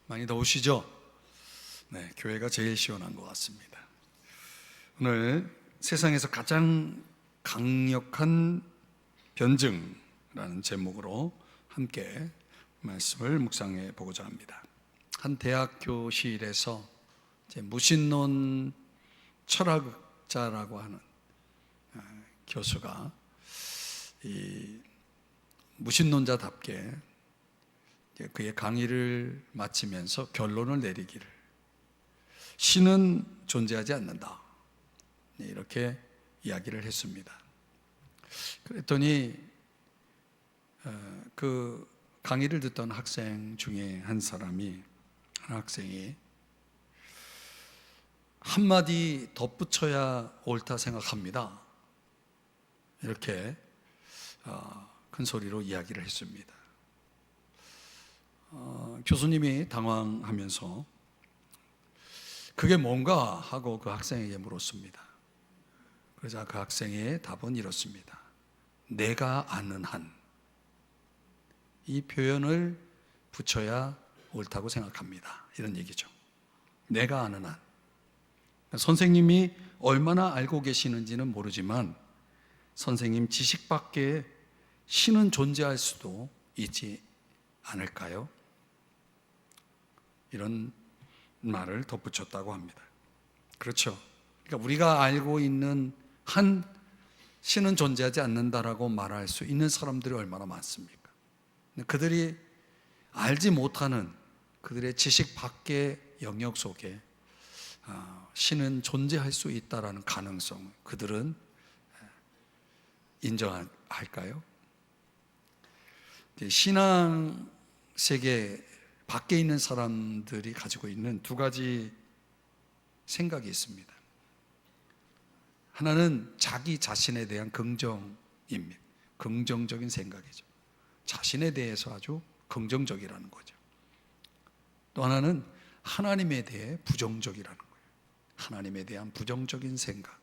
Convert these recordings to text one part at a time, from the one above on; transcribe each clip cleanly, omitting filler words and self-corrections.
많이 더우시죠? 네, 교회가 제일 시원한 것 같습니다. 오늘 세상에서 가장 강력한 변증이라는 제목으로 함께 말씀을 묵상해 보고자 합니다. 한 대학 교실에서 무신론 철학자라고 하는 교수가 이 무신론자답게 그의 강의를 마치면서 결론을 내리기를, 신은 존재하지 않는다, 이렇게 이야기를 했습니다. 그랬더니 그 강의를 듣던 학생 중에 한 학생이 한마디 덧붙여야 옳다 생각합니다, 이렇게 큰 소리로 이야기를 했습니다. 교수님이 당황하면서 그게 뭔가 하고 그 학생에게 물었습니다. 그러자 그 학생의 답은 이렇습니다. 내가 아는 한, 이 표현을 붙여야 옳다고 생각합니다, 이런 얘기죠. 내가 아는 한. 선생님이 얼마나 알고 계시는지는 모르지만 선생님 지식 밖에 신은 존재할 수도 있지 않을까요? 이런 말을 덧붙였다고 합니다. 그렇죠. 그러니까 우리가 알고 있는 한, 신은 존재하지 않는다라고 말할 수 있는 사람들이 얼마나 많습니까? 그들이 알지 못하는 그들의 지식 밖의 영역 속에 신은 존재할 수 있다라는 가능성을 그들은 인정할까요? 신앙 세계 밖에 있는 사람들이 가지고 있는 두 가지 생각이 있습니다. 하나는 자기 자신에 대한 긍정입니다. 긍정적인 생각이죠. 자신에 대해서 아주 긍정적이라는 거죠. 또 하나는 하나님에 대해 부정적이라는 거예요. 하나님에 대한 부정적인 생각.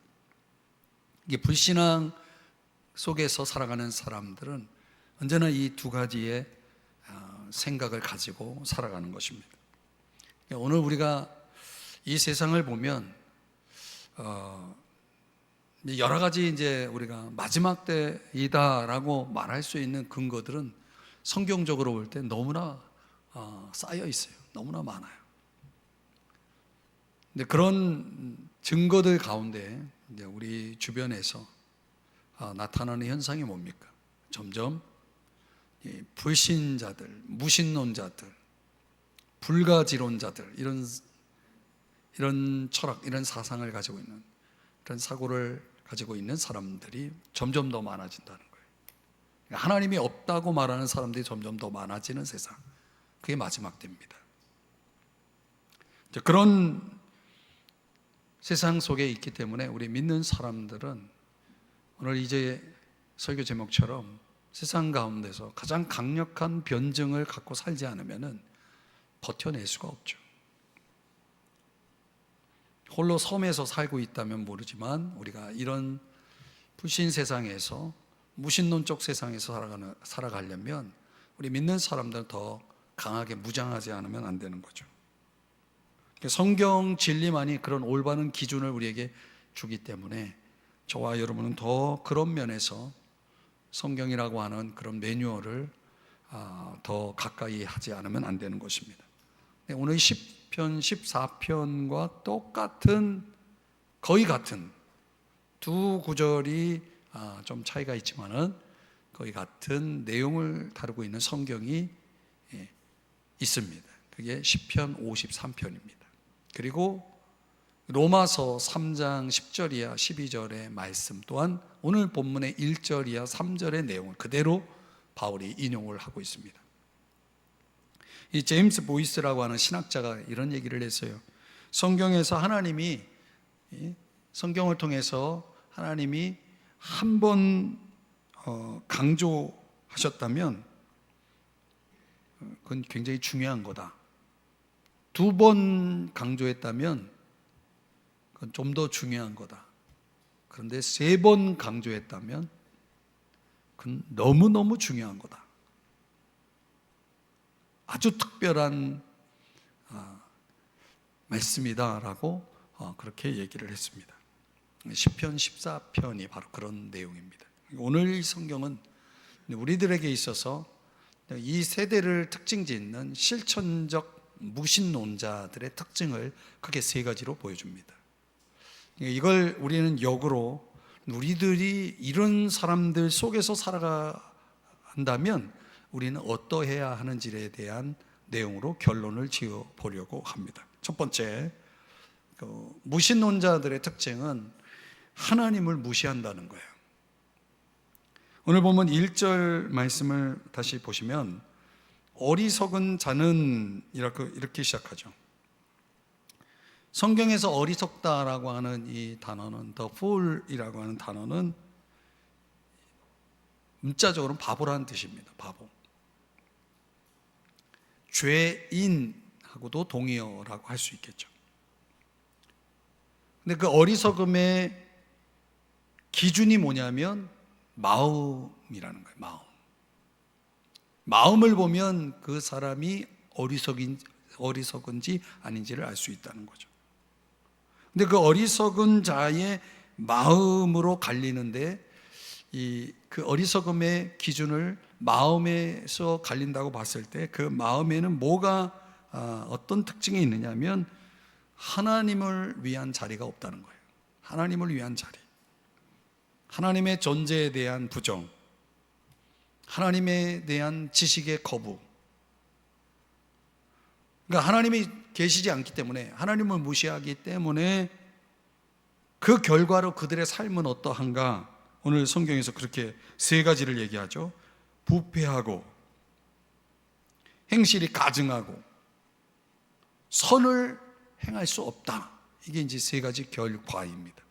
이게 불신앙 속에서 살아가는 사람들은 언제나 이 두 가지의 생각을 가지고 살아가는 것입니다. 오늘 우리가 이 세상을 보면 여러 가지 이제 우리가 마지막 때이다라고 말할 수 있는 근거들은 성경적으로 볼 때 너무나 쌓여 있어요. 너무나 많아요. 근데 그런 증거들 가운데 이제 우리 주변에서 나타나는 현상이 뭡니까? 점점 불신자들, 무신론자들, 불가지론자들, 이런 철학, 이런 사상을 가지고 있는, 이런 사고를 가지고 있는 사람들이 점점 더 많아진다는 거예요. 하나님이 없다고 말하는 사람들이 점점 더 많아지는 세상, 그게 마지막 때입니다. 그런 세상 속에 있기 때문에 우리 믿는 사람들은 오늘 이제 설교 제목처럼 세상 가운데서 가장 강력한 변증을 갖고 살지 않으면 버텨낼 수가 없죠. 홀로 섬에서 살고 있다면 모르지만 우리가 이런 불신 세상에서, 무신론적 세상에서 살아가려면 우리 믿는 사람들은 더 강하게 무장하지 않으면 안 되는 거죠. 성경 진리만이 그런 올바른 기준을 우리에게 주기 때문에 저와 여러분은 더 그런 면에서 성경이라고 하는 그런 매뉴얼을 더 가까이 하지 않으면 안 되는 것입니다. 오늘 10편, 14편과 똑같은, 거의 같은 두 구절이 좀 차이가 있지만은 거의 같은 내용을 다루고 있는 성경이 있습니다. 그게 10편, 53편입니다. 그리고 로마서 3장 10절 이하 12절의 말씀 또한 오늘 본문의 1절 이하 3절의 내용을 그대로 바울이 인용을 하고 있습니다. 이 제임스 보이스라고 하는 신학자가 이런 얘기를 했어요. 성경에서 하나님이, 성경을 통해서 하나님이 한 번 강조하셨다면 그건 굉장히 중요한 거다. 두 번 강조했다면 그건 좀 더 중요한 거다. 그런데 세 번 강조했다면 그건 너무너무 중요한 거다. 아주 특별한 말씀이다라고 그렇게 얘기를 했습니다. 시편 14편이 바로 그런 내용입니다. 오늘 이 성경은 우리들에게 있어서 이 세대를 특징 짓는 실천적 무신론자들의 특징을 크게 세 가지로 보여줍니다. 이걸 우리는 역으로 우리들이 이런 사람들 속에서 살아간다면 우리는 어떠해야 하는지에 대한 내용으로 결론을 지어 보려고 합니다. 첫 번째, 무신론자들의 특징은 하나님을 무시한다는 거예요. 오늘 보면 1절 말씀을 다시 보시면 어리석은 자는 이렇게 시작하죠. 성경에서 어리석다라고 하는 이 단어는 the fool이라고 하는 단어는 문자적으로는 바보라는 뜻입니다. 바보. 죄인하고도 동의어라고 할 수 있겠죠. 근데 그 어리석음의 기준이 뭐냐면 마음이라는 거예요. 마음을 보면 그 사람이 어리석은지 아닌지를 알 수 있다는 거죠. 근데 그 어리석은 자의 마음으로 갈리는데 그 어리석음의 기준을 마음에서 갈린다고 봤을 때 그 마음에는 뭐가 어떤 특징이 있느냐면 하나님을 위한 자리가 없다는 거예요. 하나님을 위한 자리, 하나님의 존재에 대한 부정, 하나님에 대한 지식의 거부. 그러니까 하나님이 계시지 않기 때문에, 하나님을 무시하기 때문에 그 결과로 그들의 삶은 어떠한가? 오늘 성경에서 그렇게 세 가지를 얘기하죠. 부패하고, 행실이 가증하고, 선을 행할 수 없다. 이게 이제 세 가지 결과입니다.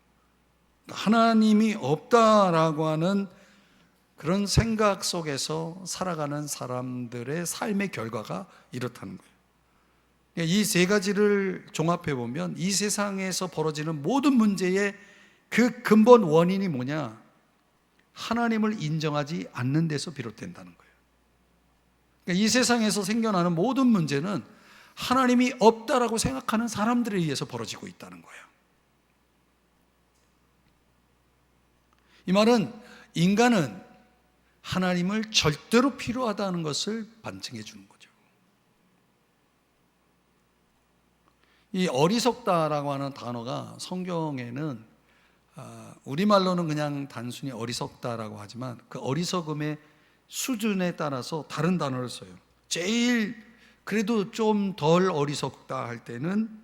하나님이 없다라고 하는 그런 생각 속에서 살아가는 사람들의 삶의 결과가 이렇다는 거예요. 이 세 가지를 종합해 보면 이 세상에서 벌어지는 모든 문제의 그 근본 원인이 뭐냐? 하나님을 인정하지 않는 데서 비롯된다는 거예요. 그러니까 이 세상에서 생겨나는 모든 문제는 하나님이 없다라고 생각하는 사람들에 의해서 벌어지고 있다는 거예요. 이 말은 인간은 하나님을 절대로 필요하다는 것을 반증해 주는 거죠. 이 어리석다라고 하는 단어가 성경에는 우리말로는 그냥 단순히 어리석다라고 하지만 그 어리석음의 수준에 따라서 다른 단어를 써요. 제일 그래도 좀 덜 어리석다 할 때는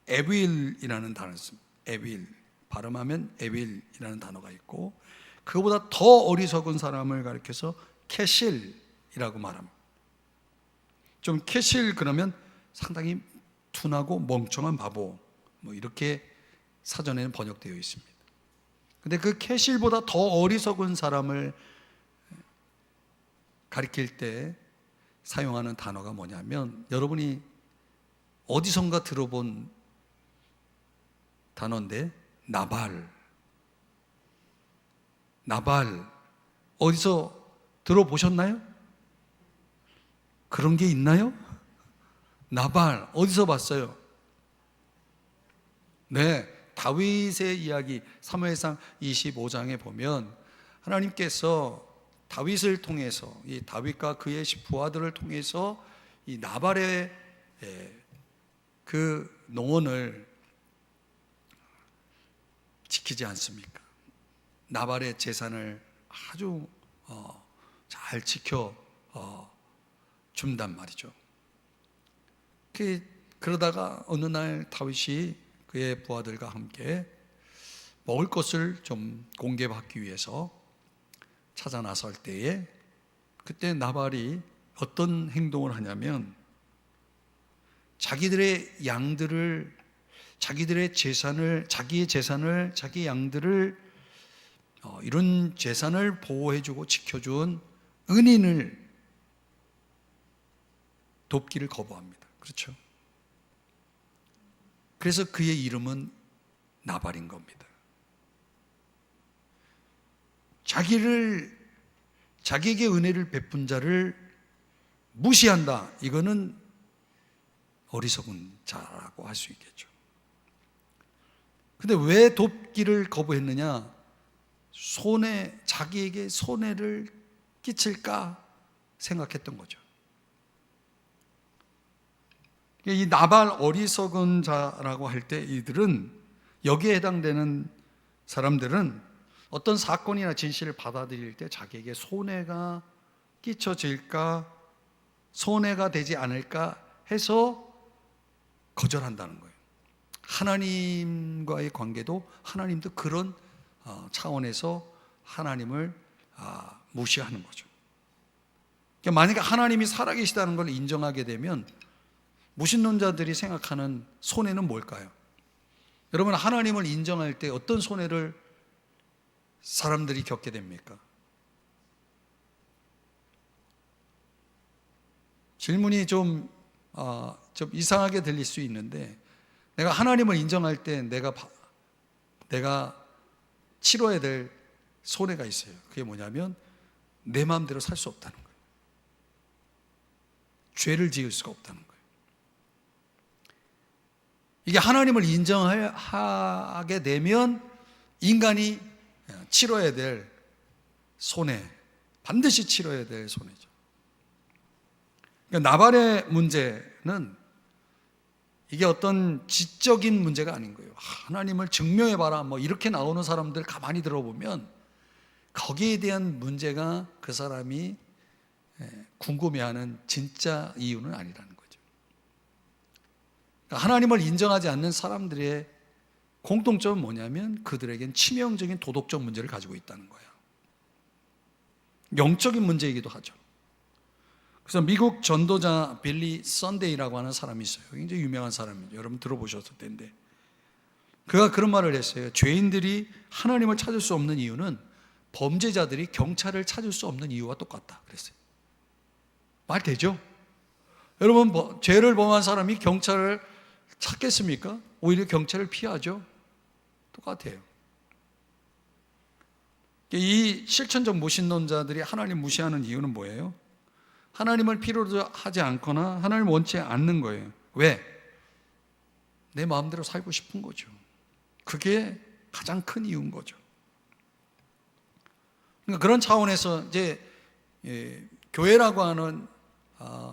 에윌이라는 단어를 씁니다. 에윌, 발음하면 에윌이라는 단어가 있고, 그거보다 더 어리석은 사람을 가리켜서 캐실이라고 말합니다. 좀 캐실 그러면 상당히 둔하고 멍청한 바보, 뭐 이렇게 사전에는 번역되어 있습니다. 근데 그 캐실보다 더 어리석은 사람을 가리킬 때 사용하는 단어가 뭐냐면, 여러분이 어디선가 들어본 단어인데 나발 어디서 들어보셨나요? 그런 게 있나요? 나발 어디서 봤어요? 네, 다윗의 이야기 사무엘상 25장에 보면 하나님께서 다윗을 통해서, 이 다윗과 그의 부하들을 통해서 이 나발의 그 농원을 지키지 않습니까? 나발의 재산을 아주 잘 지켜 준단 말이죠. 그러다가 어느 날 다윗이 그의 부하들과 함께 먹을 것을 좀 공개받기 위해서 찾아 나설 때에, 그때 나발이 어떤 행동을 하냐면 자기들의 양들을, 자기들의 재산을, 자기의 재산을, 자기 양들을 이런 재산을 보호해주고 지켜준 은인을 돕기를 거부합니다. 그렇죠? 그래서 그의 이름은 나발인 겁니다. 자기에게 은혜를 베푼 자를 무시한다. 이거는 어리석은 자라고 할 수 있겠죠. 근데 왜 돕기를 거부했느냐? 자기에게 손해를 끼칠까 생각했던 거죠. 이 나발 어리석은 자라고 할 때 이들은, 여기에 해당되는 사람들은 어떤 사건이나 진실을 받아들일 때 자기에게 손해가 끼쳐질까, 손해가 되지 않을까 해서 거절한다는 거예요. 하나님과의 관계도 하나님도 그런 차원에서 하나님을 무시하는 거죠. 그러니까 만약에 하나님이 살아계시다는 걸 인정하게 되면 무신론자들이 생각하는 손해는 뭘까요? 여러분, 하나님을 인정할 때 어떤 손해를 사람들이 겪게 됩니까? 질문이 좀 이상하게 들릴 수 있는데, 내가 하나님을 인정할 때 내가 치러야 될 손해가 있어요. 그게 뭐냐면 내 마음대로 살 수 없다는 거예요. 죄를 지을 수가 없다는 거예요. 이게 하나님을 인정하게 되면 인간이 치러야 될 손해, 반드시 치러야 될 손해죠. 그러니까 나발의 문제는 이게 어떤 지적인 문제가 아닌 거예요. 하나님을 증명해봐라 뭐 이렇게 나오는 사람들 가만히 들어보면 거기에 대한 문제가 그 사람이 궁금해하는 진짜 이유는 아니라는 거죠. 그러니까 하나님을 인정하지 않는 사람들의 공통점은 뭐냐면 그들에겐 치명적인 도덕적 문제를 가지고 있다는 거예요. 영적인 문제이기도 하죠. 그래서 미국 전도자 빌리 선데이라고 하는 사람이 있어요. 굉장히 유명한 사람이에요. 여러분 들어보셨을 텐데, 그가 그런 말을 했어요. 죄인들이 하나님을 찾을 수 없는 이유는 범죄자들이 경찰을 찾을 수 없는 이유와 똑같다 그랬어요. 말 되죠? 여러분, 죄를 범한 사람이 경찰을 찾겠습니까? 오히려 경찰을 피하죠. 똑같아요. 이 실천적 무신론자들이 하나님 무시하는 이유는 뭐예요? 하나님을 필요로 하지 않거나 하나님을 원치 않는 거예요. 왜? 내 마음대로 살고 싶은 거죠. 그게 가장 큰 이유인 거죠. 그러니까 그런 차원에서 이제 교회라고 하는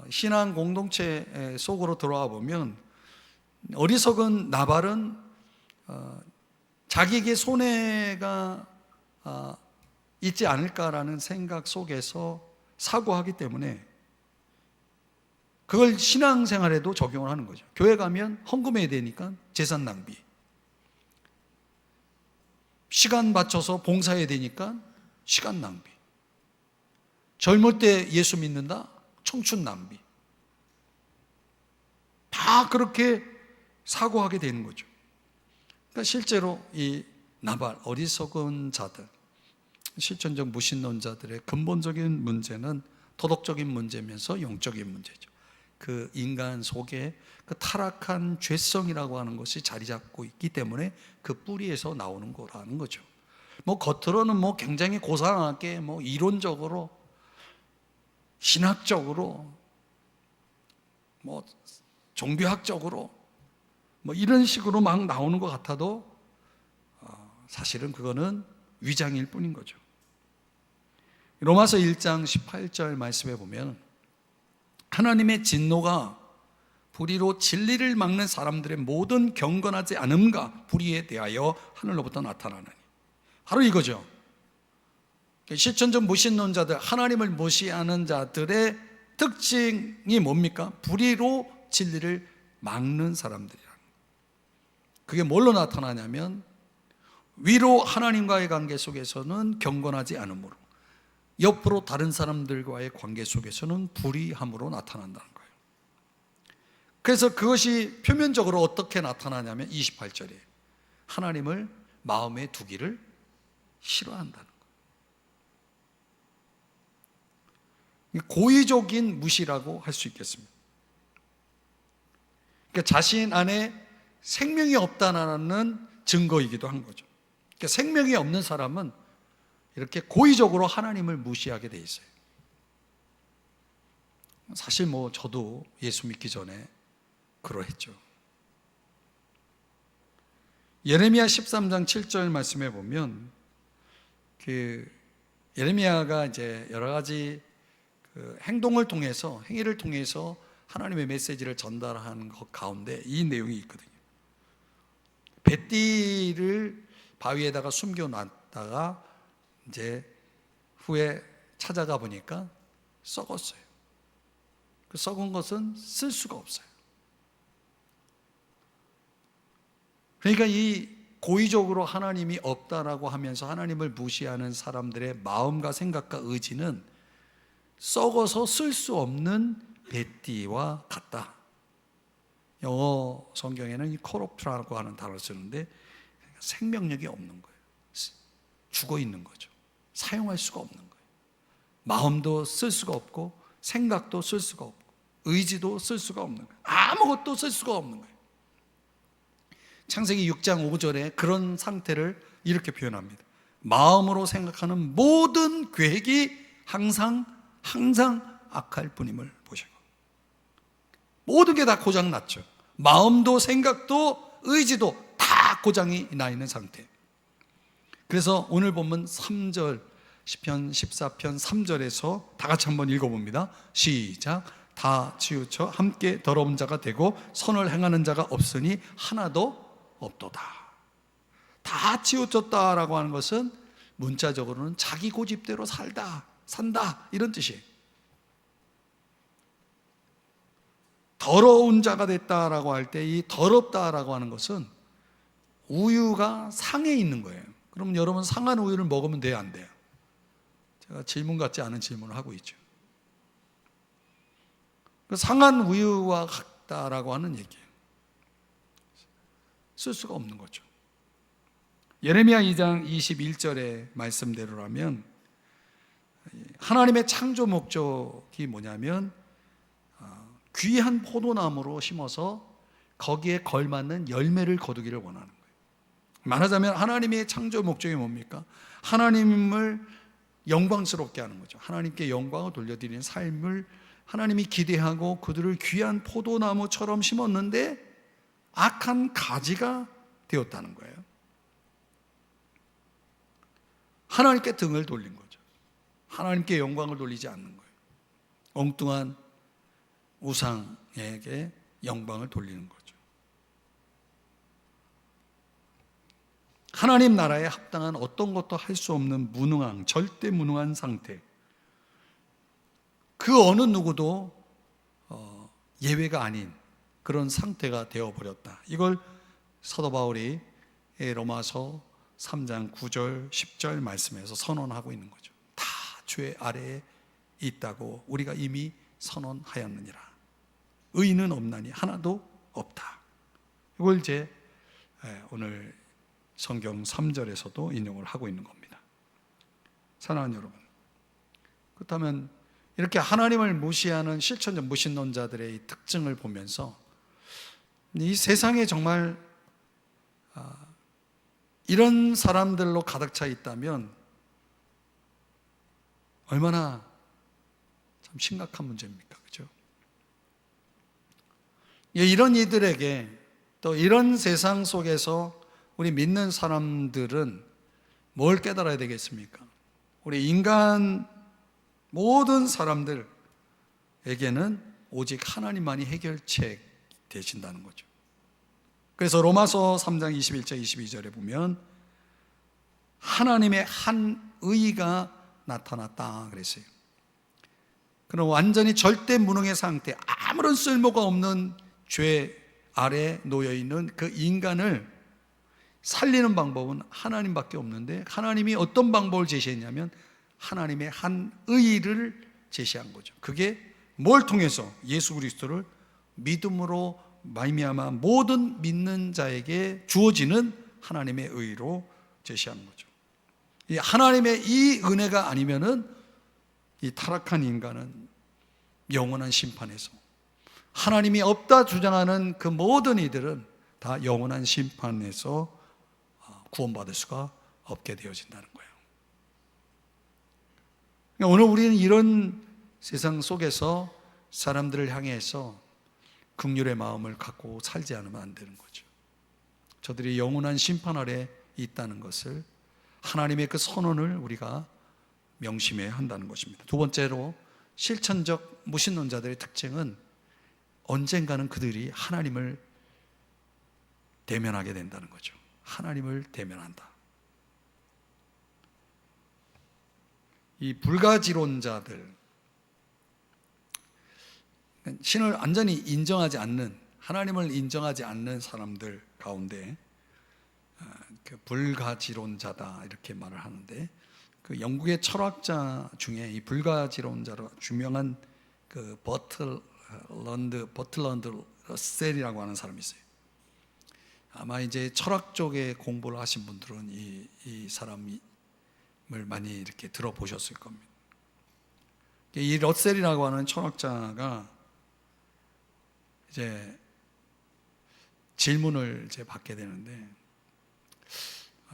신앙 공동체 속으로 들어와 보면 어리석은 나발은 자기에게 손해가 있지 않을까라는 생각 속에서 사고하기 때문에 그걸 신앙생활에도 적용을 하는 거죠. 교회 가면 헌금해야 되니까 재산 낭비, 시간 맞춰서 봉사해야 되니까 시간 낭비, 젊을 때 예수 믿는다? 청춘 낭비. 다 그렇게 사고하게 되는 거죠. 그러니까 실제로 이 나발, 어리석은 자들, 실천적 무신론자들의 근본적인 문제는 도덕적인 문제면서 영적인 문제죠. 그 인간 속에 그 타락한 죄성이라고 하는 것이 자리 잡고 있기 때문에 그 뿌리에서 나오는 거라는 거죠. 뭐 겉으로는 뭐 굉장히 고상하게 뭐 이론적으로 신학적으로 뭐 종교학적으로 뭐 이런 식으로 막 나오는 것 같아도 사실은 그거는 위장일 뿐인 거죠. 로마서 1장 18절 말씀에 보면 하나님의 진노가 불의로 진리를 막는 사람들의 모든 경건하지 않음과 불의에 대하여 하늘로부터 나타나느니, 바로 이거죠. 실천적 무신론자들, 하나님을 무시하는 자들의 특징이 뭡니까? 불의로 진리를 막는 사람들이라. 그게 뭘로 나타나냐면 위로 하나님과의 관계 속에서는 경건하지 않음으로, 옆으로 다른 사람들과의 관계 속에서는 불의함으로 나타난다는 거예요. 그래서 그것이 표면적으로 어떻게 나타나냐면 28절에 하나님을 마음에 두기를 싫어한다는 거예요. 고의적인 무시라고 할 수 있겠습니다. 그러니까 자신 안에 생명이 없다는 증거이기도 한 거죠. 그러니까 생명이 없는 사람은 이렇게 고의적으로 하나님을 무시하게 돼 있어요. 사실 뭐 저도 예수 믿기 전에 그러했죠. 예레미야 13장 7절 말씀에 보면 예레미야가 이제 여러 가지 행동을 통해서, 행위를 통해서 하나님의 메시지를 전달하는 것 가운데 이 내용이 있거든요. 뱃띠를 바위에다가 숨겨놨다가 이제 후에 찾아가 보니까 썩었어요. 그 썩은 것은 쓸 수가 없어요. 그러니까 이 고의적으로 하나님이 없다라고 하면서 하나님을 무시하는 사람들의 마음과 생각과 의지는 썩어서 쓸 수 없는 뱃띠와 같다. 영어 성경에는 corrupt라고 하는 단어를 쓰는데 생명력이 없는 거예요. 죽어 있는 거죠. 사용할 수가 없는 거예요. 마음도 쓸 수가 없고, 생각도 쓸 수가 없고, 의지도 쓸 수가 없는 거예요. 아무것도 쓸 수가 없는 거예요. 창세기 6장 5절에 그런 상태를 이렇게 표현합니다. 마음으로 생각하는 모든 계획이 항상 악할 뿐임을 보시고, 모든 게 다 고장났죠. 마음도 생각도 의지도 다 고장이 나 있는 상태. 그래서 오늘 본문 3절, 시편 14편 3절에서 다 같이 한번 읽어봅니다. 시작. 다 치우쳐 함께 더러운 자가 되고 선을 행하는 자가 없으니 하나도 없도다. 다 치우쳤다라고 하는 것은 문자적으로는 자기 고집대로 산다 이런 뜻이에요. 더러운 자가 됐다라고 할 때 이 더럽다라고 하는 것은 우유가 상해 있는 거예요. 그럼 여러분 상한 우유를 먹으면 돼요, 안 돼요? 제가 질문 같지 않은 질문을 하고 있죠. 상한 우유와 같다라고 하는 얘기예요. 쓸 수가 없는 거죠. 예레미야 2장 21절의 말씀대로라면 하나님의 창조 목적이 뭐냐면 귀한 포도나무로 심어서 거기에 걸맞는 열매를 거두기를 원하는 거예요. 말하자면 하나님의 창조 목적이 뭡니까? 하나님을 영광스럽게 하는 거죠. 하나님께 영광을 돌려드리는 삶을 하나님이 기대하고 그들을 귀한 포도나무처럼 심었는데 악한 가지가 되었다는 거예요. 하나님께 등을 돌린 거죠. 하나님께 영광을 돌리지 않는 거예요. 엉뚱한 우상에게 영광을 돌리는 거죠. 하나님 나라에 합당한 어떤 것도 할 수 없는 무능한, 절대 무능한 상태. 그 어느 누구도 예외가 아닌 그런 상태가 되어버렸다. 이걸 사도 바울이 로마서 3장 9절 10절 말씀에서 선언하고 있는 거죠. 다 죄 아래에 있다고 우리가 이미 선언하였느니라. 의인은 없나니 하나도 없다. 이걸 이제 오늘 성경 3절에서도 인용을 하고 있는 겁니다. 사랑하는 여러분, 그렇다면 이렇게 하나님을 무시하는 실천적 무신론자들의 이 특징을 보면서 이 세상에 정말 이런 사람들로 가득 차 있다면 얼마나 참 심각한 문제입니까? 그죠? 이런 이들에게 또 이런 세상 속에서 우리 믿는 사람들은 뭘 깨달아야 되겠습니까? 우리 인간 모든 사람들에게는 오직 하나님만이 해결책 되신다는 거죠. 그래서 로마서 3장 21절 22절에 보면 하나님의 한 의가 나타났다 그랬어요. 그럼 완전히 절대 무능의 상태, 아무런 쓸모가 없는 죄 아래 놓여있는 그 인간을 살리는 방법은 하나님밖에 없는데, 하나님이 어떤 방법을 제시했냐면 하나님의 한 의를 제시한 거죠. 그게 뭘 통해서? 예수 그리스도를 믿음으로 말미암아 모든 믿는 자에게 주어지는 하나님의 의로 제시한 거죠. 이 하나님의 이 은혜가 아니면은 이 타락한 인간은 영원한 심판에서, 하나님이 없다 주장하는 그 모든 이들은 다 영원한 심판에서 구원받을 수가 없게 되어진다는 거예요. 오늘 우리는 이런 세상 속에서 사람들을 향해서 긍휼의 마음을 갖고 살지 않으면 안 되는 거죠. 저들이 영원한 심판 아래 있다는 것을, 하나님의 그 선언을 우리가 명심해야 한다는 것입니다. 두 번째로, 실천적 무신론자들의 특징은 언젠가는 그들이 하나님을 대면하게 된다는 거죠. 하나님을 대면한다. 이 불가지론자들, 신을 완전히 인정하지 않는, 하나님을 인정하지 않는 사람들 가운데 그 불가지론자다 이렇게 말을 하는데, 그 영국의 철학자 중에 이 불가지론자로 유명한 그 버틀런드 러셀이라고 하는 사람이 있어요. 아마 이제 철학 쪽에 공부를 하신 분들은 이 사람을 많이 이렇게 들어보셨을 겁니다. 이 러셀이라고 하는 철학자가 이제 질문을 이제 받게 되는데,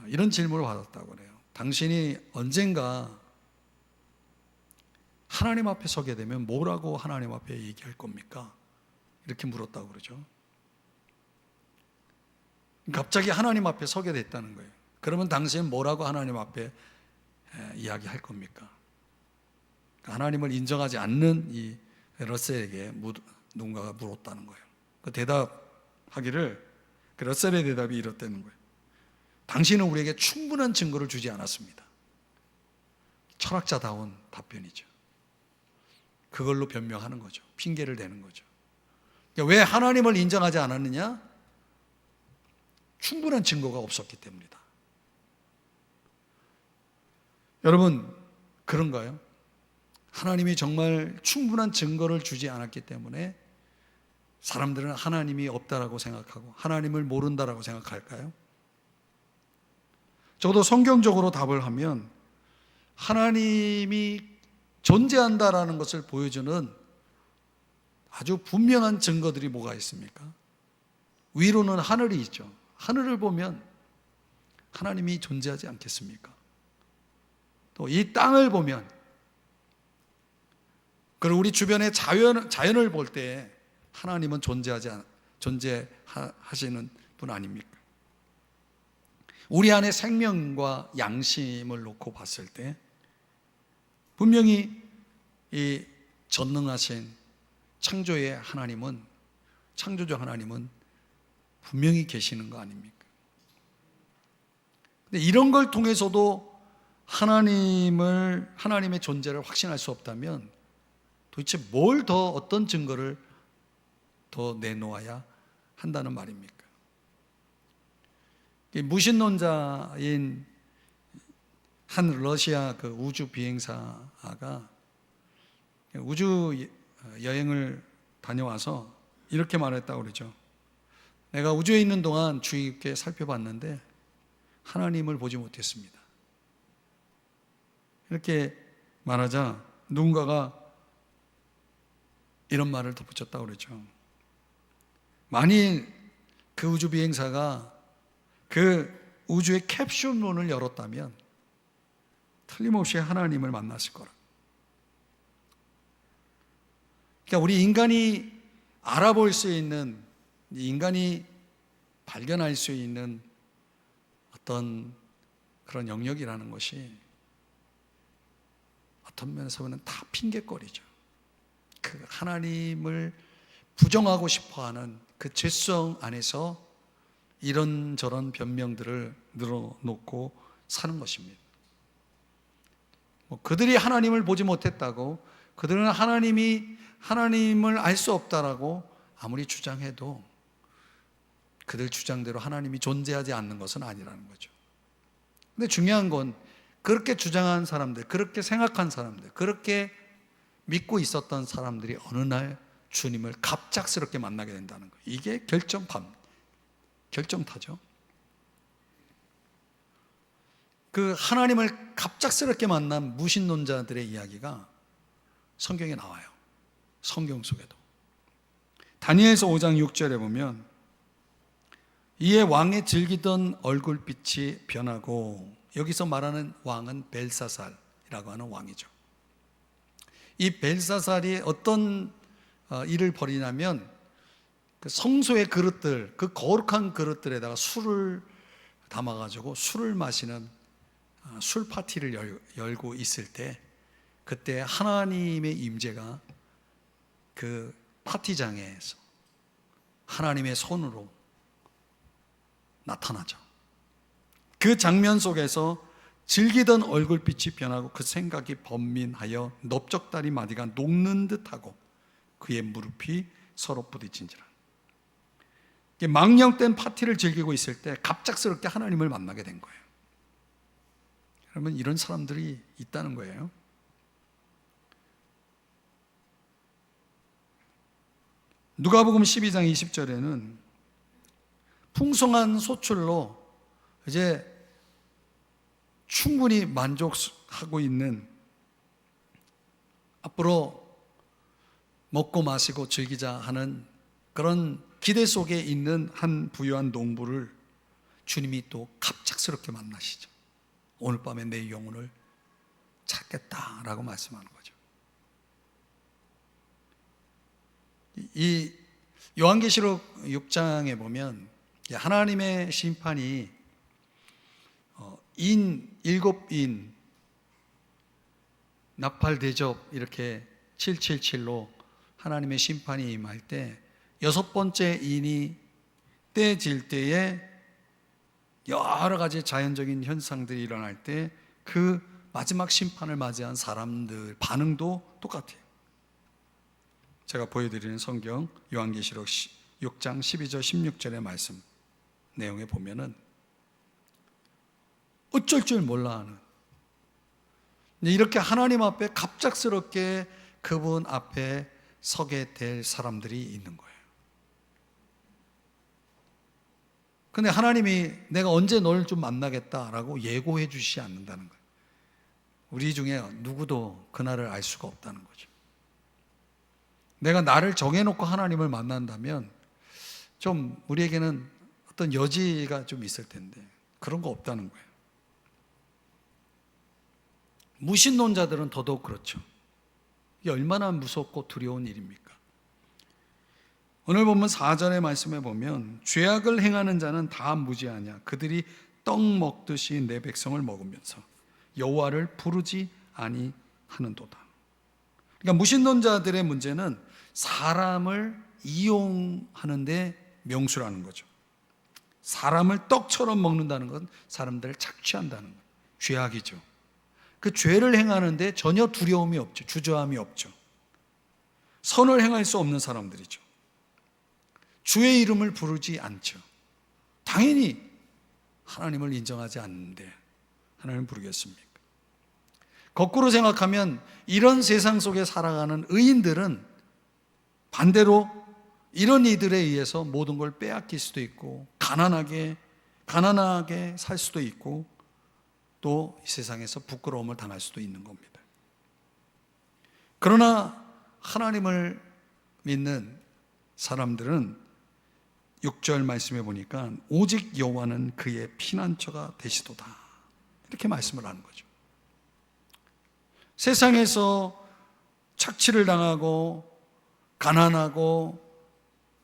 이런 질문을 받았다고 그래요. 당신이 언젠가 하나님 앞에 서게 되면 뭐라고 하나님 앞에 얘기할 겁니까? 이렇게 물었다고 그러죠. 갑자기 하나님 앞에 서게 됐다는 거예요. 그러면 당신은 뭐라고 하나님 앞에 이야기할 겁니까? 하나님을 인정하지 않는 이 러셀에게 누군가가 물었다는 거예요. 그 대답하기를, 그 러셀의 대답이 이렇다는 거예요. 당신은 우리에게 충분한 증거를 주지 않았습니다. 철학자다운 답변이죠. 그걸로 변명하는 거죠. 핑계를 대는 거죠. 왜 하나님을 인정하지 않았느냐? 충분한 증거가 없었기 때문이다. 여러분, 그런가요? 하나님이 정말 충분한 증거를 주지 않았기 때문에 사람들은 하나님이 없다라고 생각하고 하나님을 모른다라고 생각할까요? 적어도 성경적으로 답을 하면 하나님이 존재한다라는 것을 보여주는 아주 분명한 증거들이 뭐가 있습니까? 위로는 하늘이 있죠. 하늘을 보면 하나님이 존재하지 않겠습니까? 또 이 땅을 보면, 그리고 우리 주변의 자연을 볼 때 하나님은 존재하시는 분 아닙니까? 우리 안에 생명과 양심을 놓고 봤을 때 분명히 이 전능하신 창조의 하나님은, 창조주 하나님은 분명히 계시는 거 아닙니까? 근데 이런 걸 통해서도 하나님의 존재를 확신할 수 없다면 도대체 어떤 증거를 더 내놓아야 한다는 말입니까? 무신론자인 한 러시아 그 우주 비행사가 우주 여행을 다녀와서 이렇게 말했다고 그러죠. 내가 우주에 있는 동안 주의 깊게 살펴봤는데 하나님을 보지 못했습니다. 이렇게 말하자 누군가가 이런 말을 덧붙였다고 그러죠. 만일 그 우주 비행사가 그 우주의 캡슐문을 열었다면 틀림없이 하나님을 만났을 거라. 그러니까 우리 인간이 알아볼 수 있는, 인간이 발견할 수 있는 어떤 그런 영역이라는 것이 어떤 면에서 보면 다 핑계거리죠. 그 하나님을 부정하고 싶어하는 그 죄성 안에서 이런저런 변명들을 늘어놓고 사는 것입니다. 그들이 하나님을 보지 못했다고, 그들은 하나님을 알 수 없다라고 아무리 주장해도 그들 주장대로 하나님이 존재하지 않는 것은 아니라는 거죠. 근데 중요한 건 그렇게 주장한 사람들, 그렇게 생각한 사람들, 그렇게 믿고 있었던 사람들이 어느 날 주님을 갑작스럽게 만나게 된다는 거예요. 이게 결정타죠. 그 하나님을 갑작스럽게 만난 무신론자들의 이야기가 성경에 나와요. 성경 속에도. 다니엘서 5장 6절에 보면 이에 왕의 즐기던 얼굴빛이 변하고, 여기서 말하는 왕은 벨사살이라고 하는 왕이죠. 이 벨사살이 어떤 일을 벌이냐면 그 성소의 그릇들, 그 거룩한 그릇들에다가 술을 담아가지고 술을 마시는 술 파티를 열고 있을 때, 그때 하나님의 임재가 그 파티장에서 하나님의 손으로 나타나죠. 그 장면 속에서 즐기던 얼굴빛이 변하고 그 생각이 번민하여 넓적다리 마디가 녹는 듯하고 그의 무릎이 서로 부딪힌지라. 망령된 파티를 즐기고 있을 때 갑작스럽게 하나님을 만나게 된 거예요. 여러분, 이런 사람들이 있다는 거예요. 누가복음 12장 20절에는 풍성한 소출로 이제 충분히 만족하고 있는, 앞으로 먹고 마시고 즐기자 하는 그런 기대 속에 있는 한 부유한 농부를 주님이 또 갑작스럽게 만나시죠. 오늘 밤에 내 영혼을 찾겠다라고 말씀하는 거죠. 이 요한계시록 6장에 보면 하나님의 심판이 일곱 인 나팔 대접 이렇게 777로 하나님의 심판이 임할 때, 여섯 번째 인이 떼질 때에 여러 가지 자연적인 현상들이 일어날 때 그 마지막 심판을 맞이한 사람들 반응도 똑같아요. 제가 보여드리는 성경 요한계시록 6장 12절 16절의 말씀 내용에 보면은 어쩔 줄 몰라 하는, 이렇게 하나님 앞에 갑작스럽게 그분 앞에 서게 될 사람들이 있는 거예요. 근데 하나님이 내가 언제 널 좀 만나겠다라고 예고해 주시지 않는다는 거예요. 우리 중에 누구도 그날을 알 수가 없다는 거죠. 내가 나를 정해놓고 하나님을 만난다면 좀 우리에게는 어떤 여지가 좀 있을 텐데 그런 거 없다는 거예요. 무신론자들은 더더욱 그렇죠. 이게 얼마나 무섭고 두려운 일입니까? 오늘 보면 4절의 말씀에 보면 죄악을 행하는 자는 다 무지하냐, 그들이 떡 먹듯이 내 백성을 먹으면서 여호와를 부르지 아니하는도다. 그러니까 무신론자들의 문제는 사람을 이용하는데 명수라는 거죠. 사람을 떡처럼 먹는다는 건 사람들을 착취한다는 거예요. 죄악이죠. 그 죄를 행하는데 전혀 두려움이 없죠. 주저함이 없죠. 선을 행할 수 없는 사람들이죠. 주의 이름을 부르지 않죠. 당연히 하나님을 인정하지 않는데 하나님을 부르겠습니까? 거꾸로 생각하면 이런 세상 속에 살아가는 의인들은 반대로 이런 이들에 의해서 모든 걸 빼앗길 수도 있고 가난하게 살 수도 있고 또 이 세상에서 부끄러움을 당할 수도 있는 겁니다. 그러나 하나님을 믿는 사람들은 6절 말씀해 보니까 오직 여호와는 그의 피난처가 되시도다, 이렇게 말씀을 하는 거죠. 세상에서 착취를 당하고 가난하고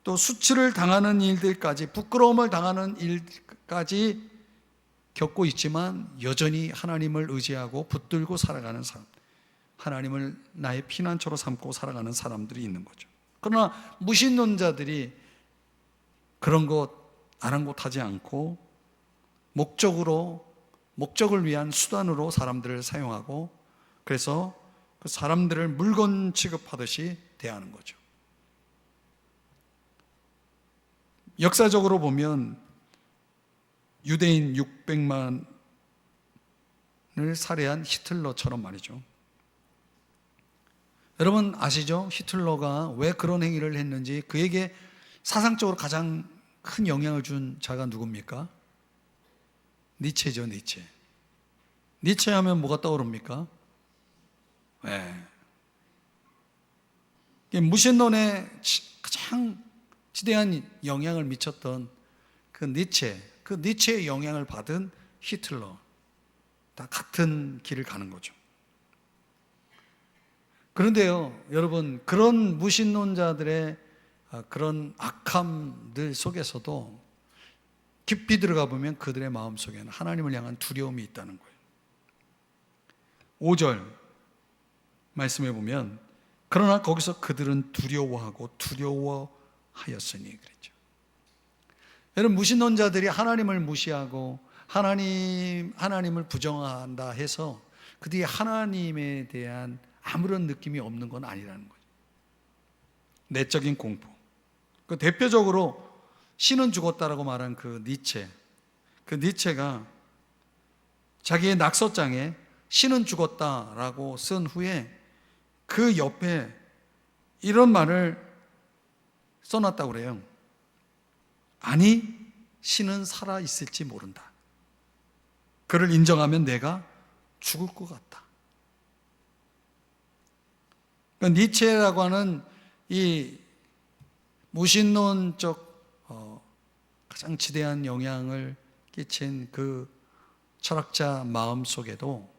또 수치를 당하는 일들까지, 부끄러움을 당하는 일까지 겪고 있지만 여전히 하나님을 의지하고 붙들고 살아가는 사람, 하나님을 나의 피난처로 삼고 살아가는 사람들이 있는 거죠. 그러나 무신론자들이 그런 것 아랑곳하지 않고 목적을 위한 수단으로 사람들을 사용하고, 그래서 그 사람들을 물건 취급하듯이 대하는 거죠. 역사적으로 보면 유대인 600만을 살해한 히틀러처럼 말이죠. 여러분 아시죠? 히틀러가 왜 그런 행위를 했는지, 그에게 사상적으로 가장 큰 영향을 준 자가 누굽니까? 니체죠, 니체. 니체 하면 뭐가 떠오릅니까? 네. 무신론에 가장 지대한 영향을 미쳤던 그 니체의 영향을 받은 히틀러, 다 같은 길을 가는 거죠. 그런데요, 여러분, 그런 무신론자들의 그런 악함들 속에서도 깊이 들어가 보면 그들의 마음속에는 하나님을 향한 두려움이 있다는 거예요. 5절 말씀해 보면 그러나 거기서 그들은 두려워하고 두려워하였으니 그랬죠. 여러분, 무신론자들이 하나님을 무시하고 하나님을 부정한다 해서 그들이 하나님에 대한 아무런 느낌이 없는 건 아니라는 거죠. 내적인 공포. 그 대표적으로 신은 죽었다라고 말한 그 니체가 자기의 낙서장에 신은 죽었다라고 쓴 후에 그 옆에 이런 말을 써놨다고 그래요. 아니, 신은 살아있을지 모른다. 그를 인정하면 내가 죽을 것 같다. 그러니까 니체라고 하는 이 무신론적 가장 지대한 영향을 끼친 그 철학자 마음 속에도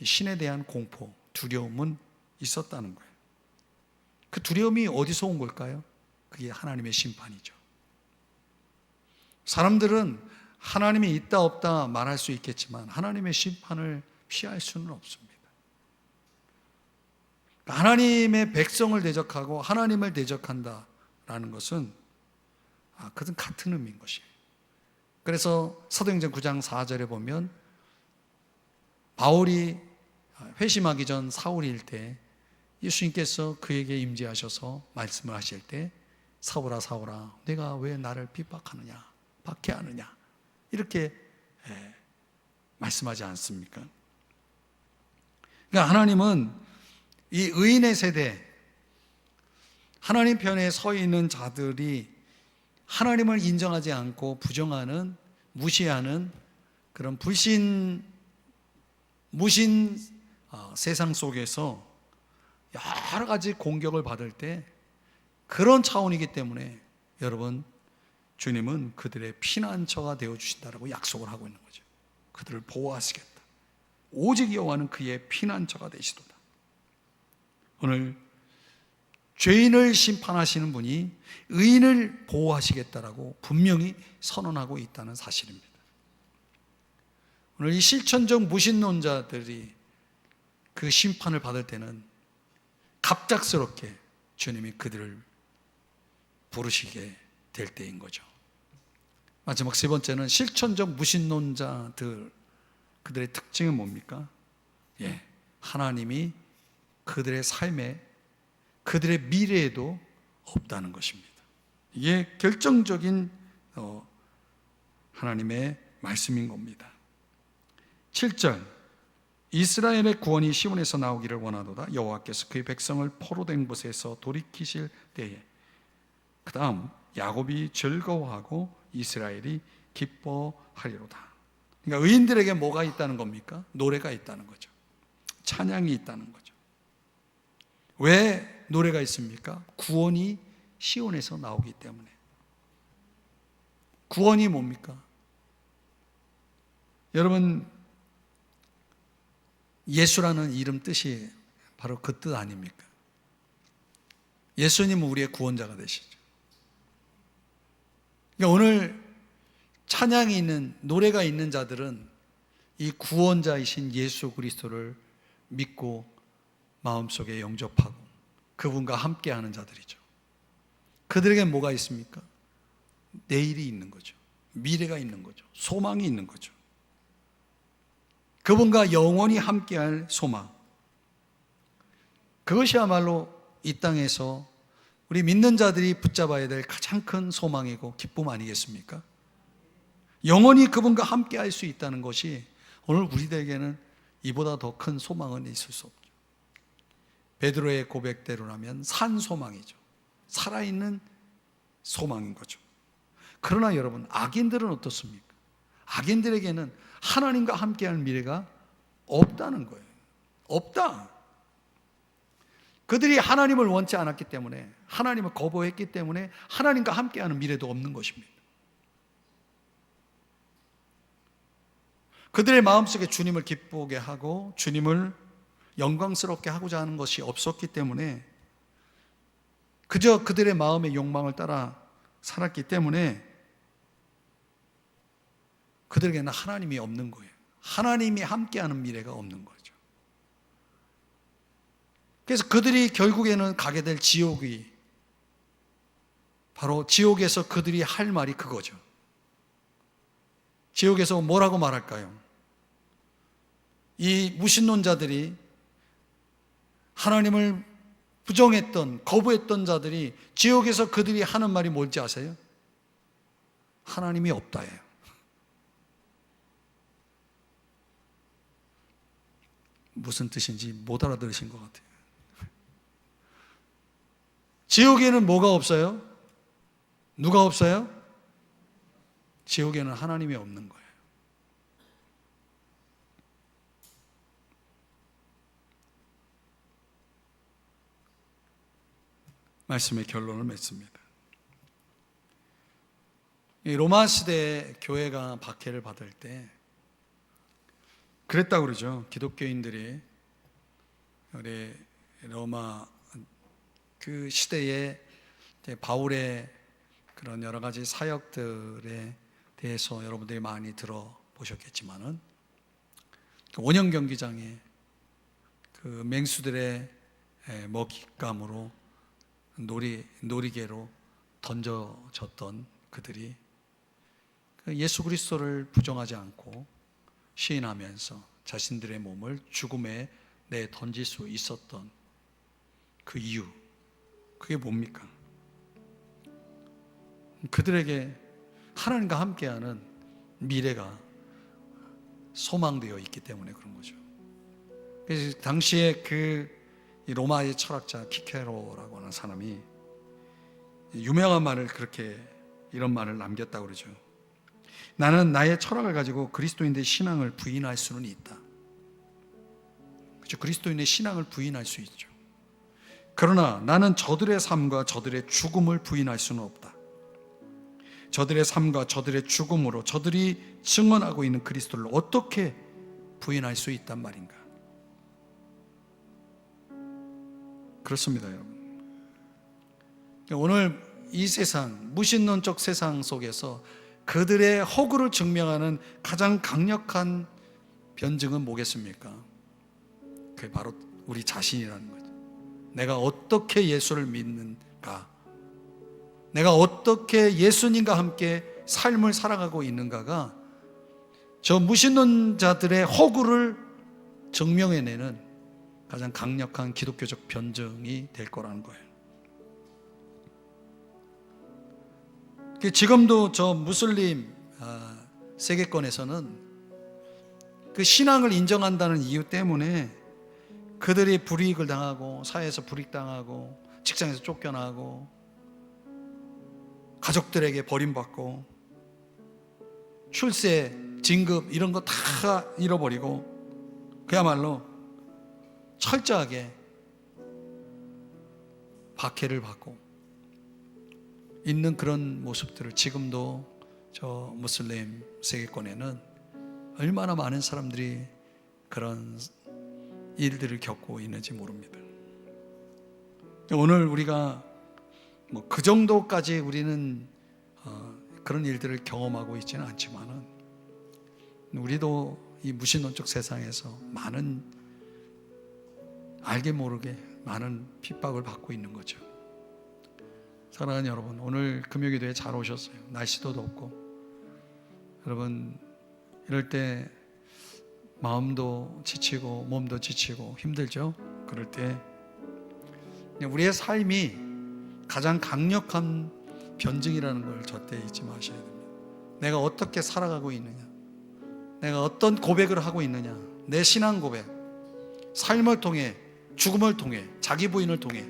신에 대한 공포, 두려움은 있었다는 거예요. 그 두려움이 어디서 온 걸까요? 그게 하나님의 심판이죠. 사람들은 하나님이 있다 없다 말할 수 있겠지만 하나님의 심판을 피할 수는 없습니다. 하나님의 백성을 대적하고 하나님을 대적한다라는 것은 그것은 같은 의미인 것이에요. 그래서 사도행전 9장 4절에 보면 바울이 회심하기 전 사울일 때 예수님께서 그에게 임재하셔서 말씀을 하실 때 사울아 사울아 내가 왜 나를 핍박하느냐 박해하느냐 이렇게 말씀하지 않습니까? 그러니까 하나님은 이 의인의 세대, 하나님 편에 서 있는 자들이 하나님을 인정하지 않고 부정하는, 무시하는 그런 무신 세상 속에서 여러 가지 공격을 받을 때 그런 차원이기 때문에 여러분, 주님은 그들의 피난처가 되어주신다라고 약속을 하고 있는 거죠. 그들을 보호하시겠다. 오직 여호와는 그의 피난처가 되시도다. 오늘 죄인을 심판하시는 분이 의인을 보호하시겠다라고 분명히 선언하고 있다는 사실입니다. 오늘 이 실천적 무신론자들이 그 심판을 받을 때는 갑작스럽게 주님이 그들을 부르시게 될 때인 거죠. 마지막 세 번째는 실천적 무신론자들, 그들의 특징은 뭡니까? 하나님이 그들의 삶에, 그들의 미래에도 없다는 것입니다. 이게 결정적인 하나님의 말씀인 겁니다. 7절 이스라엘의 구원이 시온에서 나오기를 원하도다. 여호와께서 그의 백성을 포로된 곳에서 돌이키실 때에 그 다음 야곱이 즐거워하고 이스라엘이 기뻐하리로다. 그러니까 의인들에게 뭐가 있다는 겁니까? 노래가 있다는 거죠. 찬양이 있다는 거죠. 왜 노래가 있습니까? 구원이 시온에서 나오기 때문에. 구원이 뭡니까? 여러분, 예수라는 이름 뜻이 바로 그 뜻 아닙니까? 예수님은 우리의 구원자가 되시죠. 그러니까 오늘 찬양이 있는, 노래가 있는 자들은 이 구원자이신 예수 그리스도를 믿고 마음속에 영접하고 그분과 함께하는 자들이죠. 그들에게 뭐가 있습니까? 내일이 있는 거죠. 미래가 있는 거죠. 소망이 있는 거죠. 그분과 영원히 함께할 소망. 그것이야말로 이 땅에서 우리 믿는 자들이 붙잡아야 될 가장 큰 소망이고 기쁨 아니겠습니까? 영원히 그분과 함께할 수 있다는 것이 오늘 우리들에게는 이보다 더 큰 소망은 있을 수 없죠. 베드로의 고백대로라면 산 소망이죠. 살아있는 소망인 거죠. 그러나 여러분, 악인들은 어떻습니까? 악인들에게는 하나님과 함께할 미래가 없다는 거예요. 없다. 그들이 하나님을 원치 않았기 때문에, 하나님을 거부했기 때문에 하나님과 함께하는 미래도 없는 것입니다. 그들의 마음속에 주님을 기쁘게 하고 주님을 영광스럽게 하고자 하는 것이 없었기 때문에 그저 그들의 마음의 욕망을 따라 살았기 때문에 그들에게는 하나님이 없는 거예요. 하나님이 함께하는 미래가 없는 거죠. 그래서 그들이 결국에는 가게 될 지옥이 바로 지옥에서 그들이 할 말이 그거죠. 지옥에서 뭐라고 말할까요? 이 무신론자들이 하나님을 부정했던, 거부했던 자들이 지옥에서 그들이 하는 말이 뭔지 아세요? 하나님이 없다예요. 무슨 뜻인지 못 알아들으신 것 같아요. 지옥에는 뭐가 없어요? 누가 없어요? 지옥에는 하나님이 없는 거예요. 말씀의 결론을 맺습니다. 이 로마 시대에 교회가 박해를 받을 때 그랬다고 그러죠. 기독교인들이 우리 로마 그 시대에 바울의 그런 여러 가지 사역들에 대해서 여러분들이 많이 들어보셨겠지만은 원형 경기장에 그 맹수들의 먹잇감으로 놀이개로 던져졌던 그들이 예수 그리스도를 부정하지 않고 시인하면서 자신들의 몸을 죽음에 내던질 수 있었던 그 이유, 그게 뭡니까? 그들에게 하나님과 함께하는 미래가 소망되어 있기 때문에 그런 거죠. 그래서 당시에 그 로마의 철학자 키케로라고 하는 사람이 유명한 말을 그렇게 이런 말을 남겼다고 그러죠. 나는 나의 철학을 가지고 그리스도인의 신앙을 부인할 수는 있다. 그렇죠. 그리스도인의 신앙을 부인할 수 있죠. 그러나 나는 저들의 삶과 저들의 죽음을 부인할 수는 없다. 저들의 삶과 저들의 죽음으로 저들이 증언하고 있는 그리스도를 어떻게 부인할 수 있단 말인가? 그렇습니다, 여러분. 오늘 이 세상, 무신론적 세상 속에서 그들의 허구를 증명하는 가장 강력한 변증은 뭐겠습니까? 그게 바로 우리 자신이라는 거죠. 내가 어떻게 예수를 믿는가? 내가 어떻게 예수님과 함께 삶을 살아가고 있는가가 저 무신론자들의 허구를 증명해내는 가장 강력한 기독교적 변증이 될 거라는 거예요. 지금도 저 무슬림 세계권에서는 그 신앙을 인정한다는 이유 때문에 그들이 불이익을 당하고 사회에서 불이익당하고 직장에서 쫓겨나고 가족들에게 버림받고 출세, 진급 이런 거 다 잃어버리고 그야말로 철저하게 박해를 받고 있는 그런 모습들을 지금도 저 무슬림 세계권에는 얼마나 많은 사람들이 그런 일들을 겪고 있는지 모릅니다. 오늘 우리가 뭐 그 정도까지 우리는 그런 일들을 경험하고 있지는 않지만은 우리도 이 무신론적 세상에서 많은 알게 모르게 많은 핍박을 받고 있는 거죠. 사랑하는 여러분, 오늘 금요기도에 잘 오셨어요. 날씨도 덥고 여러분 이럴 때 마음도 지치고 몸도 지치고 힘들죠. 그럴 때 우리의 삶이 가장 강력한 변증이라는 걸 절대 잊지 마셔야 됩니다. 내가 어떻게 살아가고 있느냐, 내가 어떤 고백을 하고 있느냐, 내 신앙 고백, 삶을 통해, 죽음을 통해, 자기 부인을 통해,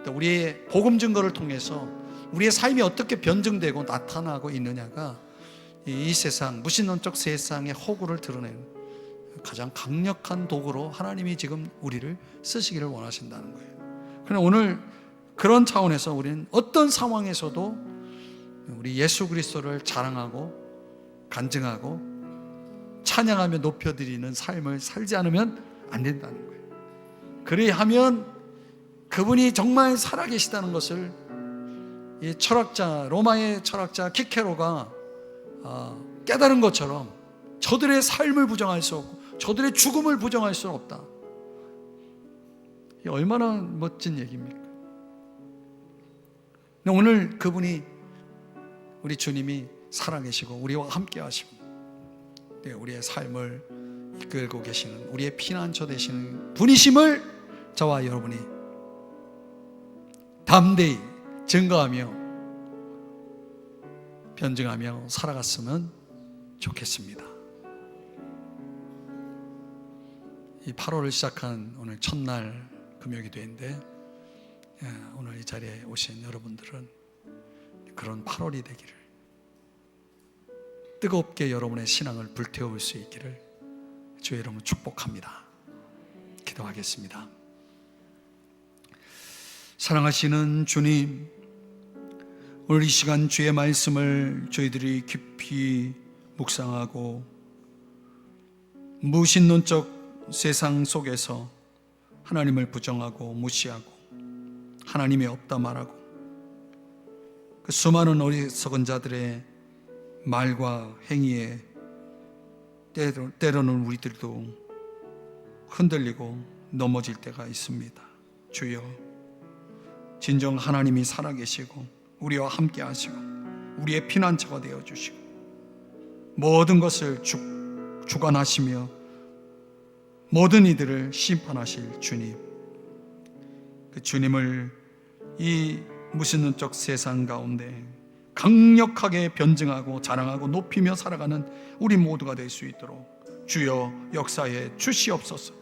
우리의 복음 증거를 통해서 우리의 삶이 어떻게 변증되고 나타나고 있느냐가 이 세상, 무신론적 세상의 허구를 드러내는 가장 강력한 도구로 하나님이 지금 우리를 쓰시기를 원하신다는 거예요. 그러나 오늘 그런 차원에서 우리는 어떤 상황에서도 우리 예수 그리스도를 자랑하고 간증하고 찬양하며 높여드리는 삶을 살지 않으면 안 된다는 거예요. 그래야하면 그분이 정말 살아계시다는 것을 이 철학자, 로마의 철학자 키케로가 깨달은 것처럼 저들의 삶을 부정할 수 없고 저들의 죽음을 부정할 수 없다. 이게 얼마나 멋진 얘기입니까? 오늘 그분이, 우리 주님이 살아계시고 우리와 함께 하시고 우리의 삶을 이끌고 계시는, 우리의 피난처 되시는 분이심을 저와 여러분이 담대히 증거하며 변증하며 살아갔으면 좋겠습니다. 이 8월을 시작한 오늘 첫날 금요기도인데, 오늘 이 자리에 오신 여러분들은 그런 8월이 되기를, 뜨겁게 여러분의 신앙을 불태울 수 있기를 주의 이름으로 축복합니다. 기도하겠습니다. 사랑하시는 주님, 오늘 이 시간 주의 말씀을 저희들이 깊이 묵상하고 무신론적 세상 속에서 하나님을 부정하고 무시하고 하나님이 없다 말하고 그 수많은 어리석은 자들의 말과 행위에 때로는 우리들도 흔들리고 넘어질 때가 있습니다. 주여, 진정 하나님이 살아계시고 우리와 함께 하시고 우리의 피난처가 되어주시고 모든 것을 주관하시며 모든 이들을 심판하실 주님, 그 주님을 이 무신론적 세상 가운데 강력하게 변증하고 자랑하고 높이며 살아가는 우리 모두가 될 수 있도록 주여 역사에 주시옵소서.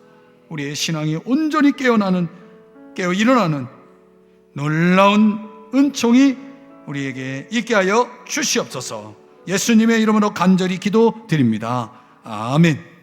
우리의 신앙이 온전히 깨어 일어나는 놀라운 은총이 우리에게 있게 하여 주시옵소서. 예수님의 이름으로 간절히 기도드립니다. 아멘.